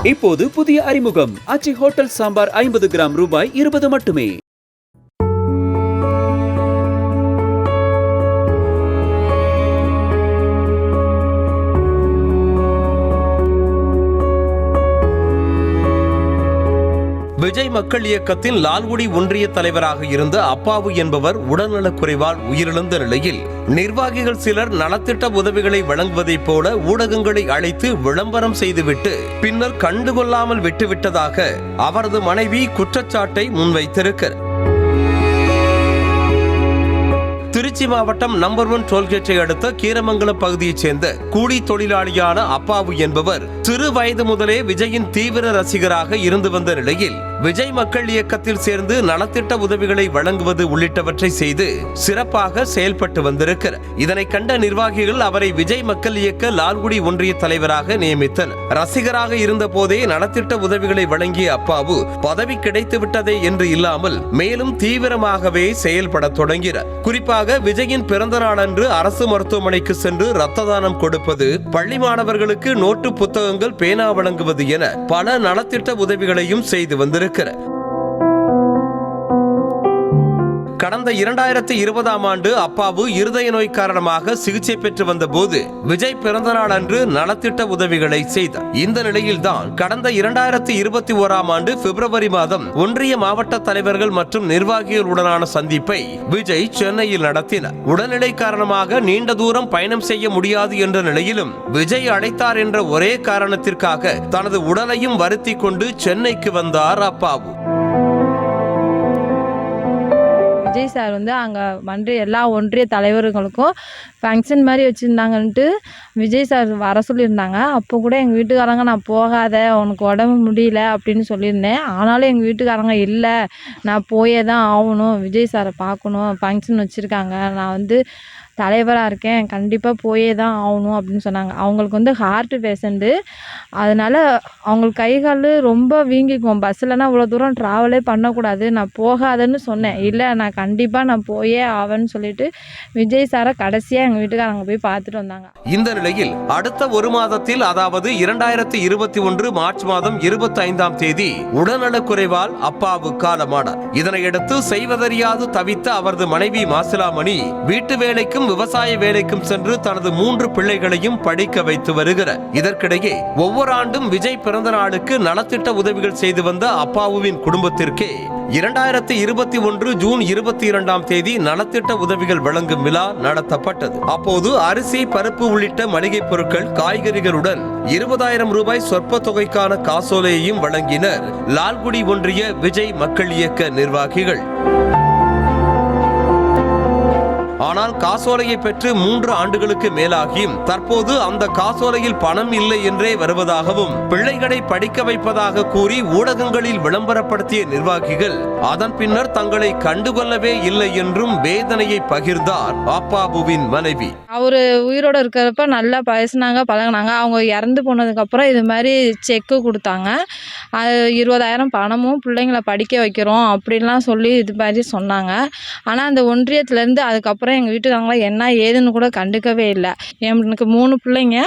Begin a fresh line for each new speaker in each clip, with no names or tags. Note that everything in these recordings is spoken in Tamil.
இப்போது புதிய அறிமுகம் ஆச்சி ஹோட்டல் சாம்பார் 50 கிராம் ரூபாய் 20 மட்டுமே.
விஜய் மக்கள் இயக்கத்தின் லால்குடி ஒன்றிய தலைவராக இருந்த அப்பாவு என்பவர் உடல்நலக் குறைவால் உயிரிழந்த நிலையில் நிர்வாகிகள் சிலர் நலத்திட்ட உதவிகளை வழங்குவதைப் போல ஊடகங்களை அழைத்து விளம்பரம் செய்துவிட்டு பின்னர் கண்டுகொள்ளாமல் விட்டுவிட்டதாக அவரது மனைவி குற்றச்சாட்டை முன்வைத்திருக்கிறார். திருச்சி மாவட்டம் நம்பர் 1 டோல்கேட்டை அடுத்த கீரமங்கலம் பகுதியைச் சேர்ந்த கூலி தொழிலாளியான அப்பாவு என்பவர் சிறு வயது முதலே விஜயின் தீவிர ரசிகராக இருந்து வந்த நிலையில் விஜய் மக்கள் இயக்கத்தில் சேர்ந்து நலத்திட்ட உதவிகளை வழங்குவது உள்ளிட்டவற்றை செய்து சிறப்பாக செயல்பட்டு வந்திருக்கிறார். இதனை கண்ட நிர்வாகிகள் அவரை விஜய் மக்கள் இயக்க லால்குடி ஒன்றிய தலைவராக நியமித்தனர். ரசிகராக இருந்த போதே நலத்திட்ட உதவிகளை வழங்கிய அப்பாவு பதவி கிடைத்து விட்டதே என்று இல்லாமல் மேலும் தீவிரமாகவே செயல்பட தொடங்கினார். குறிப்பாக விஜயின் பிறந்த நாளன்று அரசு மருத்துவமனைக்கு சென்று ரத்த தானம் கொடுப்பது, பள்ளி மாணவர்களுக்கு நோட்டு புத்தகங்கள், பேனா வழங்குவது என பல நலத்திட்ட உதவிகளையும் செய்து வந்திருக்கிறார். கடந்த 2020ஆம் ஆண்டு அப்பாவு இருதய நோய் காரணமாக சிகிச்சை பெற்று வந்த போது விஜய் பிறந்த நாள் அன்று நலத்திட்ட உதவிகளை செய்தார். இந்த நிலையில்தான் கடந்த 2021ஆம் ஆண்டு பிப்ரவரி மாதம் ஒன்றிய மாவட்ட தலைவர்கள் மற்றும் நிர்வாகிகளுடனான சந்திப்பை விஜய் சென்னையில் நடத்தினார். உடல்நிலை காரணமாக நீண்ட தூரம் பயணம் செய்ய முடியாது என்ற நிலையிலும் விஜய் அழைத்தார் என்ற ஒரே காரணத்திற்காக தனது உடலையும் வருத்தி கொண்டு சென்னைக்கு வந்தார் அப்பாவு.
விஜய் சார் அங்கே எல்லா ஒன்றிய தலைவர்களுக்கும் ஃபங்க்ஷன் மாதிரி வச்சுருந்தாங்கன்ட்டு விஜய் சார் வர சொல்லியிருந்தாங்க. அப்போ கூட எங்கள் வீட்டுக்காரங்க நான் போகாத, உனக்கு உடம்பு முடியல அப்படின்னு சொல்லியிருந்தேன். ஆனாலும் எங்கள் வீட்டுக்காரங்க இல்லை, நான் போயே தான் ஆகணும், விஜய் சாரை பார்க்கணும், ஃபங்க்ஷன் வச்சுருக்காங்க, நான் தலைவராக இருக்கேன், கண்டிப்பாக போயே தான் ஆகணும் அப்படின்னு சொன்னாங்க. அவங்களுக்கு ஹார்ட் பேஷண்ட்டு, அதனால் அவங்களுக்கு கை கால் ரொம்ப வீங்கிக்கும். பஸ்ஸில்னா இவ்வளோ தூரம் ட்ராவலே பண்ணக்கூடாது, நான் போகாதன்னு சொன்னேன். இல்லை, நான் கண்டிப்பாக நான் போயே ஆவேன்னு சொல்லிட்டு விஜய் சாரை கடைசியாக எங்கள் வீட்டுக்காரங்க போய் பார்த்துட்டு வந்தாங்க.
இந்த நிலையில் அடுத்த ஒரு மாதத்தில், அதாவது 2021 மார்ச் மாதம் 25ஆம் தேதி உடல்நலக் குறைவால் அப்பாவு காலமானார். இதனையடுத்து செய்வதறியாது தவித்த அவரது மனைவி மாசிலாமணி வீட்டு வேலைக்கும் விவசாய வேலைக்கும் சென்று தனது 3 பிள்ளைகளையும் படிக்க வைத்து வருகிறார். இதற்கிடையே ஒவ்வொரு ஆண்டும் விஜய் பிறந்த நாளுக்கு நலத்திட்ட உதவிகள் செய்து வந்த அப்பாவுவின் குடும்பத்திற்கே 2021 ஜூன் 22ஆம் தேதி நலத்திட்ட உதவிகள் வழங்கும் விழா நடத்தப்பட்டது. அப்போது அரிசி, பருப்பு உள்ளிட்ட மளிகை பொருட்கள், காய்கறிகளுடன் 20,000 ரூபாய் சொற்ப தொகைக்கான காசோலையையும் வழங்கினர் லால்குடி ஒன்றிய விஜய் மக்கள் இயக்க நிர்வாகிகள். ஆனால் காசோலையை பெற்று 3 ஆண்டுகளுக்கு மேலாகியும் தற்போது அந்த காசோலையில் பணம் இல்லை என்றே வருவதாகவும் பிள்ளைகளை படிக்க வைப்பதாக கூறி ஊடகங்களில் விளம்பரப்படுத்திய நிர்வாகிகள் அதன் பின்னர் தங்களை கண்டுகொள்ளவே இல்லை என்றும் வேதனையை பகிர்ந்தார் அப்பாவுவின் மனைவி.
அவர் உயிரோடு இருக்கிறப்ப நல்லா பேசினாங்க, பழகினாங்க. அவங்க இறந்து போனதுக்கப்புறம் இது மாதிரி செக்கு கொடுத்தாங்க. 20,000 பணமும் பிள்ளைங்களை படிக்க வைக்கிறோம் அப்படின்லாம் சொல்லி இது மாதிரி சொன்னாங்க. ஆனால் அந்த ஒன்றியத்துலேருந்து அதுக்கப்புறம் எங்கள் வீட்டுக்காரங்களாம் என்ன ஏதுன்னு கூட கண்டுக்கவே இல்லை. எனக்கு 3 பிள்ளைங்க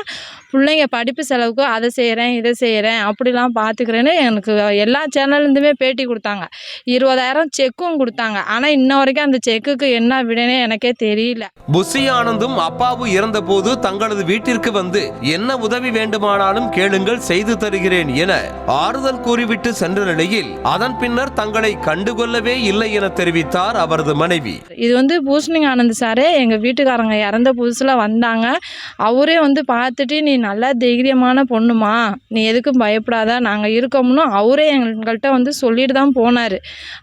படிப்பு செலவுக்கு அதை செய்கிறேன், இதை செய்கிறேன், அப்படிலாம் பார்த்துக்கிறேன்னு எனக்கு எல்லா சேனல்லேருந்துமே பேட்டி கொடுத்தாங்க. 20,000 செக்கும் கொடுத்தாங்க. ஆனால் இன்ன வரைக்கும் அந்த செக்குக்கு என்ன விடனே எனக்கே தெரியல.
புஷி ஆனந்தும் அப்பாவு இறந்த போது தங்களது வீட்டிற்கு வந்து என்ன உதவி வேண்டுமானாலும் கேளுங்கள், செய்து தருகிறேன் என ஆறுதல் கூறிவிட்டு சென்ற நிலையில் அதன் பின்னர் தங்களை கண்டுகொள்ளவே இல்லை என தெரிவித்தார் அவரது மனைவி.
இது பூஷணி ஆனந்த் சாரே எங்கள் வீட்டுக்காரங்க இறந்த புதுசில் வந்தாங்க. அவரே பார்த்துட்டு நீ நல்லா தைரியமான பொண்ணுமா, நீ எதுக்கும் பயப்படாத, நாங்கள் இருக்கோம்னு அவரே எங்கள்கிட்ட சொல்லிட்டு தான் போனார்.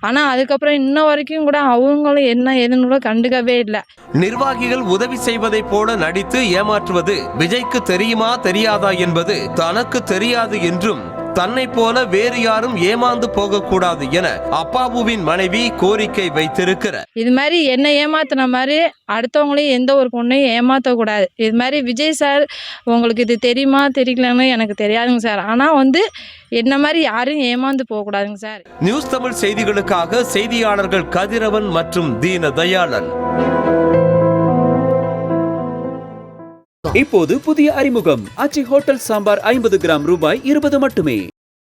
ஆனால் அதுக்கப்புறம் இன்ன வரைக்கும் கூட அவங்களும் என்ன ஏதுன்னு கூட கண்டுக்கவே இல்லை.
நிர்வாகிகள் உதவி செய்வதை போல நடித்து ஏமாற்றுவது விஜய்க்கு தெரியுமா தெரியாதா என்பது தனக்கு தெரியாது என்றும் தன்னை போல வேறு யாரும் ஏமாந்து போகக்கூடாது என அப்பாவுவின் மனைவி கோரிக்கை வைத்திருக்கிறார்.
இது மாதிரி என்ன ஏமாத்தின மாதிரி அடுத்தவங்களையும் எந்த ஒரு பொண்ணையும் ஏமாற்றக்கூடாது. இது மாதிரி விஜய் சார் உங்களுக்கு இது தெரியுமா தெரியலன்னு எனக்கு தெரியாதுங்க சார். ஆனால் என்ன மாதிரி யாரும் ஏமாந்து போகக்கூடாதுங்க சார்.
நியூஸ் தமிழ் செய்திகளுக்காக செய்தியாளர்கள் கதிரவன் மற்றும் தீன தயாளன்.
இப்போது புதிய அறிமுகம் ஆச்சி ஹோட்டல் சாம்பார் 50 கிராம் ரூபாய் 20 மட்டுமே.